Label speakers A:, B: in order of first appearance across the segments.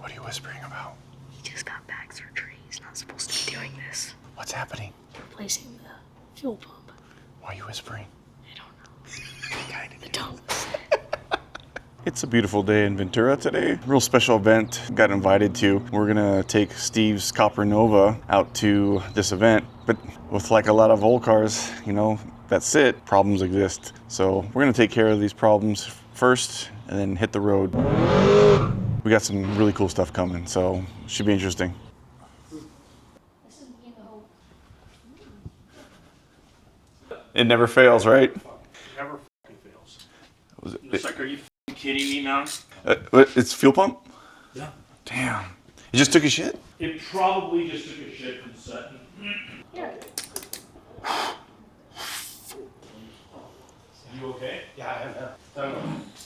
A: What are you whispering about?
B: He just got back surgery. He's not supposed to be doing this.
A: What's happening?
B: Replacing the fuel pump.
A: Why are you whispering?
B: I don't know. The dumps.
A: It's a beautiful day in Ventura today. Real special event got invited to. We're gonna take Steve's Copper Nova out to this event. But with like a lot of old cars, you know, that's it, problems exist. So we're gonna take care of these problems first and then hit the road. We got some really cool stuff coming, so it should be interesting. It never fails, right?
C: Never fucking fails.
A: Was it,
C: It's like, are you kidding me, man?
A: it's fuel pump?
C: Yeah.
A: Damn. It just took a shit?
C: It probably just took a shit from setting.
B: Yeah.
C: You okay?
D: Yeah, I am.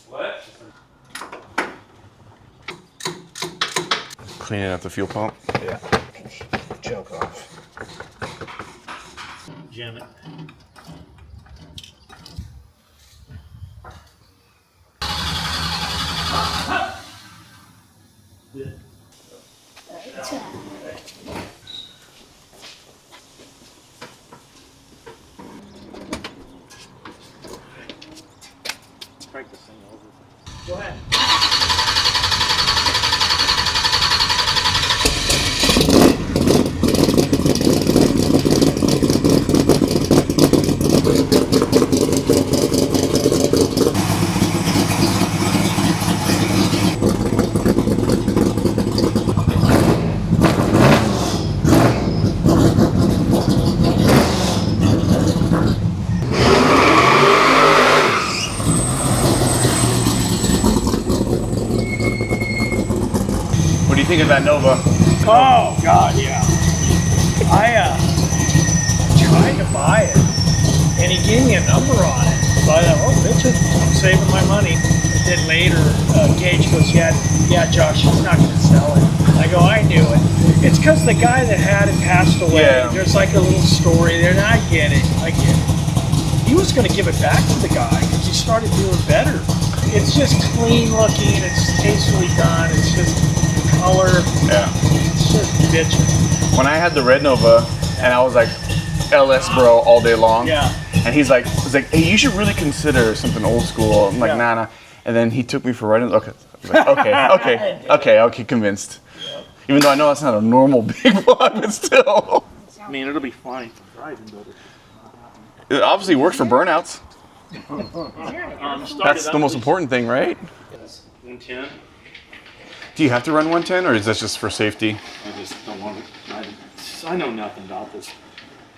C: What?
A: Cleaning out the fuel pump.
D: Yeah. Junk off.
C: Jam it. Crank this thing over. Go ahead.
A: What do you think of that Nova?
E: Oh, God, yeah. I tried to buy it, and he gave me a number on it. So I thought, oh, bitch, I'm saving my money. But then later, Gage goes, yeah, Josh, he's not going to sell it. I go, I knew it. It's because the guy that had it passed away.
A: Yeah.
E: There's like a little story there, and I get it. He was going to give it back to the guy because he started doing better. It's just clean looking. It's tastefully done. It's just color.
A: Yeah.
E: It's just bitchin'.
A: When I had the red Nova, and I was like, LS bro all day long.
E: Yeah.
A: And he's like, hey, you should really consider something old school. I'm like,
E: Yeah.
A: nah. And then he took me for riding. Okay. I was like, okay, convinced. Even though I know that's not a normal big block, but still.
C: I mean, it'll be fine for driving, but
A: It obviously works for burnouts.
C: started
A: That's
C: out
A: the most
C: with
A: important thing, right?
C: 110.
A: Do you have to run 110, or is that just for safety?
C: I just don't want it. I know nothing about this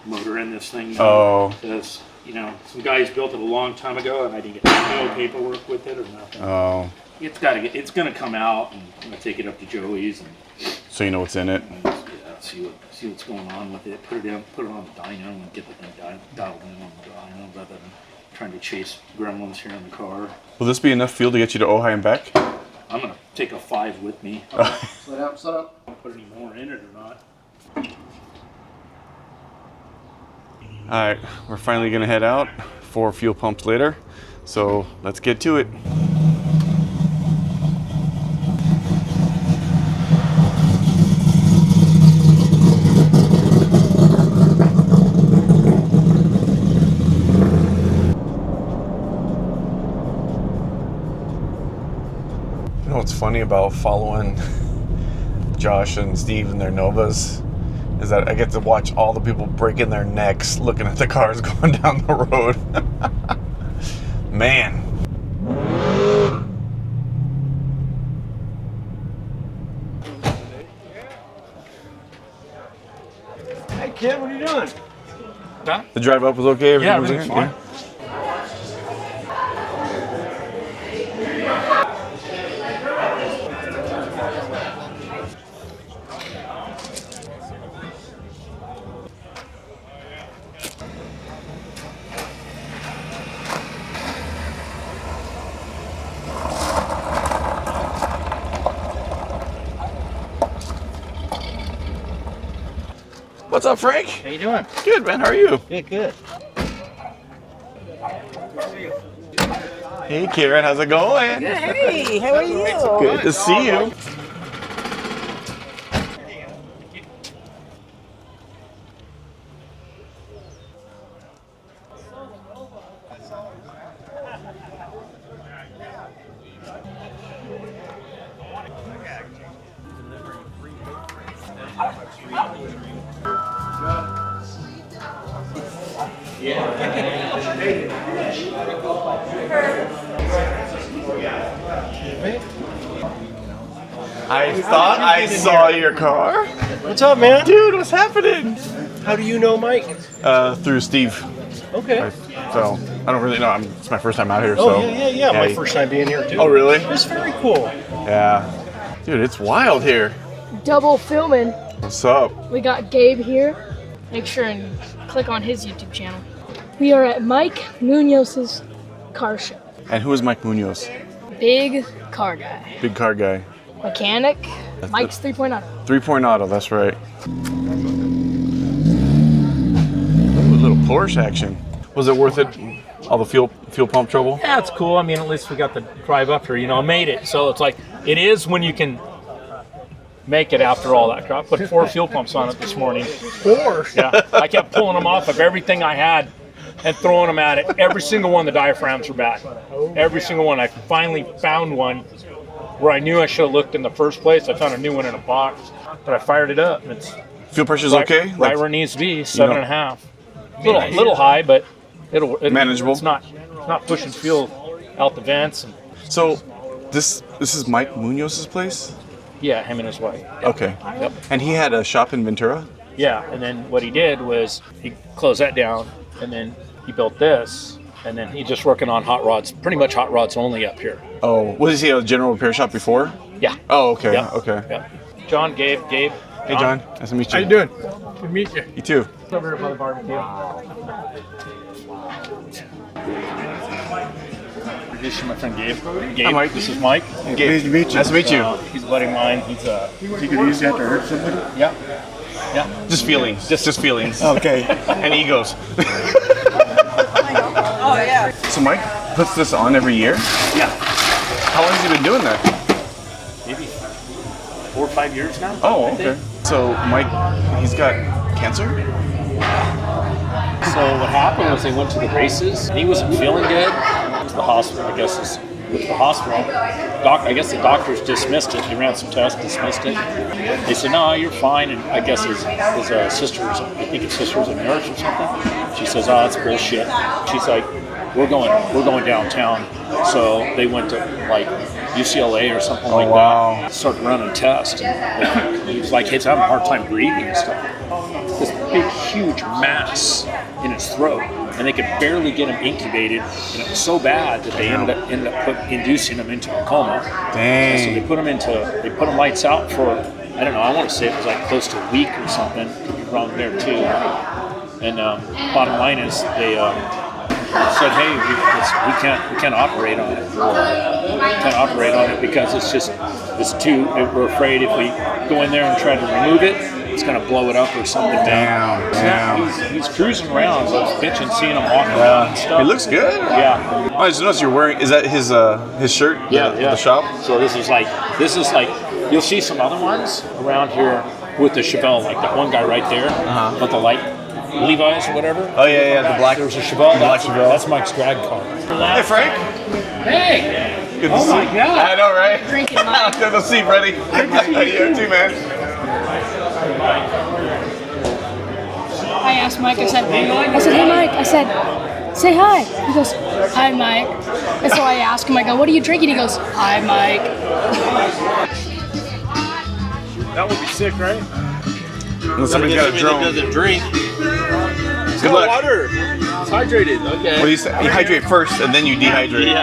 C: motor in this thing.
A: Oh.
C: Because, you know, some guys built it a long time ago, and I didn't get no paperwork with it or nothing.
A: Oh.
C: It's gonna come out, and I'm gonna take it up to Joey's and
A: So you know what's in it?
C: see what's going on with it. Put it on the dyno and get the thing dialed in on the dyno rather than trying to chase gremlins here in the car.
A: Will this be enough fuel to get you to Ojai and back?
C: I'm gonna take a 5 with me.
D: Slow down, slow down.
C: I'll put any more in it or not.
A: All right, we're finally gonna head out 4 fuel pumps later. So let's get to it. You know what's funny about following Josh and Steve and their Novas is that I get to watch all the people breaking their necks looking at the cars going down the road. Man.
D: Hey, kid, what are you doing?
A: The drive up was okay?
C: Yeah,
A: was
C: everything's
A: okay?
C: fine.
A: What's up, Frank?
D: How you doing?
A: Good, man. How are you?
D: Good, good.
A: Hey, Karen. How's it going?
F: Hey, how are you?
A: Good to see you. I thought I saw your car.
E: What's up, man?
A: Dude, what's happening?
E: How do you know Mike?
A: Through Steve.
E: Okay.
A: So, I don't really know. It's my first time out here,
E: Oh,
A: so.
E: yeah. My first time being here, too.
A: Oh, really?
E: It's very cool.
A: Yeah. Dude, it's wild here.
B: Double filming.
A: What's up?
B: We got Gabe here. Make sure and click on his YouTube channel. We are at Mike Munoz's car show.
A: And who is Mike Munoz?
B: Big car guy.
A: Big car guy.
B: Mechanic. Mike's 3.0.
A: 3-point auto, that's right. Ooh, a little Porsche action. Was it worth it? All the fuel pump trouble?
F: Yeah, it's cool. I mean, at least we got to drive up here. You know, I made it. So it's like, it is when you can make it after all that crap. Put 4 fuel pumps on it this morning.
E: 4?
F: Yeah. I kept pulling them off of everything I had and throwing them at it. Every single one, the diaphragms were bad. Every single one. I finally found one where I knew I should have looked in the first place. I found a new one in a box, but I fired it up. And it's
A: Fuel pressure's
F: right,
A: okay?
F: right where it needs to be, 7.5. Little high, but it'll
A: Manageable.
F: It's not pushing fuel out the vents. And,
A: So, this is Mike Munoz's place?
F: yeah, him and his wife. Yep.
A: Okay.
F: Yep.
A: And he had a shop in Ventura?
F: Yeah, and then what he did was he closed that down, and then he built this, and then he's just working on hot rods, pretty much hot rods only up here.
A: Oh, was he a general repair shop before?
F: Yeah.
A: Oh, okay.
F: Yeah.
A: Okay.
F: Yeah. John, Gabe.
A: Hey, John. Nice to meet you.
E: How you doing?
F: Good to meet you.
A: You too.
F: Over here by the barbecue. Introduce you to my friend Gabe. Gabe,
A: Hi, Mike.
F: This is Mike.
A: Gabe. Nice to meet you. Nice to meet you.
F: He's a buddy of mine. He's
D: You could use that to hurt somebody?
F: yeah. Yeah.
A: Just feelings. Just feelings.
D: Okay.
A: And egos.
G: Oh, yeah.
A: So Mike puts this on every year?
F: Yeah.
A: How long has he been doing that?
F: Maybe 4 or 5 years now.
A: Oh,
F: I
A: okay.
F: think.
A: So Mike, he's got cancer?
F: So what happened was they went to the races, and he wasn't feeling good. Went to the hospital, I guess. With the hospital, I guess the doctors dismissed it. They ran some tests, dismissed it. They said, "No, you're fine." And I guess his sister was, I think his sister was a nurse or something. She says, "Oh, it's bullshit." She's like, "We're going downtown." So they went to like UCLA or something like
A: wow.
F: that. Started running tests. And he was like, he's having a hard time breathing and stuff. This big, huge mass in his throat, and they could barely get him incubated, and it was so bad that they ended up inducing him into a coma.
A: Dang.
F: And so they put him lights out for, I don't know, I want to say it was like close to a week or something. Could be wrong there too. And bottom line is they said, hey, we can't operate on it. We can't operate on it because it's too. We're afraid if we go in there and try to remove it, it's going to blow it up or something.
A: Damn.
F: He's cruising around. So I was bitching, seeing him walking around and stuff.
A: He looks good.
F: Yeah.
A: Oh, I just noticed you're wearing. Is that his shirt?
F: Yeah.
A: The shop.
F: So this is like you'll see some other ones around here with the Chevelle, like that one guy right there, with the light Levi's or whatever.
A: Oh yeah, the black.
F: There's a Chevelle.
A: Black Chevelle.
F: That's Mike's drag car.
A: Hey Frank.
F: Hey.
A: Good to
F: Oh
A: see
F: my
A: you.
F: God.
A: I know, right?
B: Drinking Mike.
A: Good to see you, buddy. You too, man.
B: I asked Mike, I said, hey Mike, I said, say hi. He goes, hi Mike. And so I asked him, I go, what are you drinking? He goes, hi Mike.
E: That would be sick, right?
A: Unless somebody's got a drone.
H: Doesn't drink.
A: Good luck.
H: Water. It's hydrated. Okay.
A: Well, you hydrate first and then you dehydrate.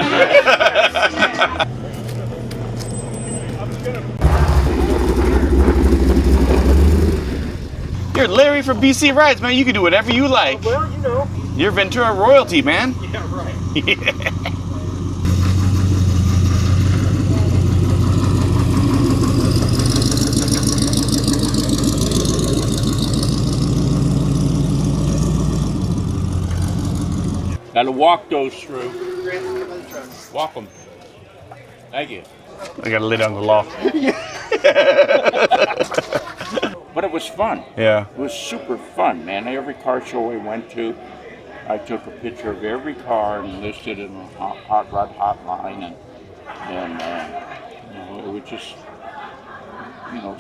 A: You're Larry from BC Rides, man. You can do whatever you like.
E: Well, you know.
A: You're Ventura royalty, man.
E: Yeah, right.
H: Gotta walk those through. Walk them. Thank you.
A: I gotta lay down the law.
H: But it was fun.
A: Yeah.
H: It was super fun, man. Every car show we went to, I took a picture of every car and listed it in the hot rod hotline, and it was just,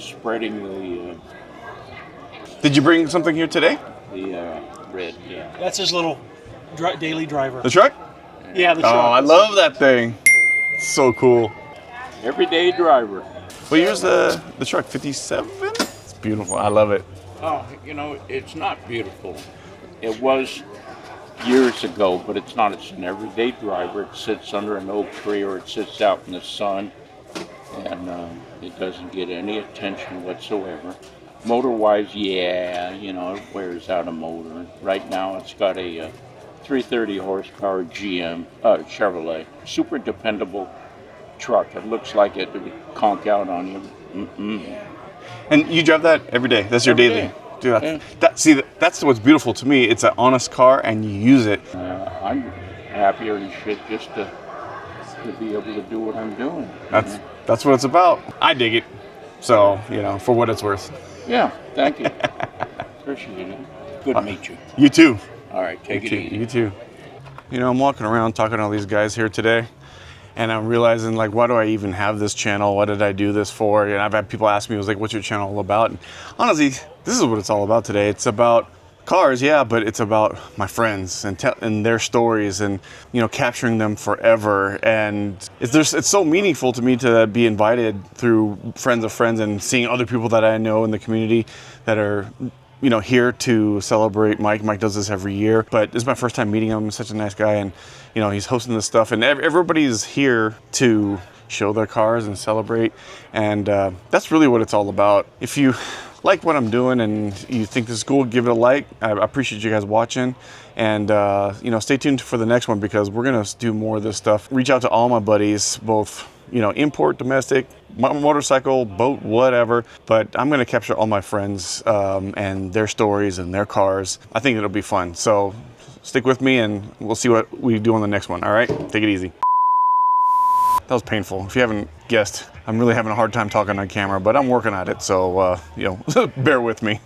H: spreading
A: Did you bring something here today?
H: the red. Yeah.
E: That's his little daily driver.
A: The truck?
C: Yeah, the
A: Oh,
C: truck.
A: I love that thing. It's so cool.
H: Everyday driver.
A: What year's the truck? 57? It's beautiful. I love it.
H: Oh, you know, it's not beautiful. It was years ago, but it's not. It's an everyday driver. It sits under an oak tree or it sits out in the sun, and it doesn't get any attention whatsoever. Motor-wise, yeah, you know, it wears out a motor. Right now, it's got a 330 horsepower GM Chevrolet. Super dependable truck. It looks like it would conk out on you. Mm-mm.
A: And you drive that every day. That's your
H: Every
A: daily.
H: day.
A: Dude,
H: Yeah.
A: that's what's beautiful to me. It's an honest car, and you use it.
H: I'm happier than shit just to be able to do what I'm doing.
A: That's what it's about. I dig it. So, you know, for what it's worth.
H: Yeah, thank you. Appreciate it. Good to meet you.
A: You too.
H: All right, take it easy.
A: You too. You know, I'm walking around talking to all these guys here today, and I'm realizing, like, why do I even have this channel? What did I do this for? And I've had people ask me, it was like, what's your channel all about? And honestly, this is what it's all about today. It's about cars, yeah, but it's about my friends and their stories, and, you know, capturing them forever. And it's so meaningful to me to be invited through friends of friends and seeing other people that I know in the community that are, you know, here to celebrate Mike. Mike does this every year, but this is my first time meeting him. He's such a nice guy, and, you know, he's hosting this stuff, and everybody's here to show their cars and celebrate, and that's really what it's all about. If you like what I'm doing and you think this is cool, give it a like. I appreciate you guys watching, and you know, stay tuned for the next one, because we're gonna do more of this stuff. Reach out to all my buddies, both, you know, import, domestic, motorcycle, boat, whatever, but I'm gonna capture all my friends and their stories and their cars. I think it'll be fun, so stick with me and we'll see what we do on the next one. All right, take it easy. That was painful. If you haven't guessed, I'm really having a hard time talking on camera, but I'm working at it, so, you know, bear with me.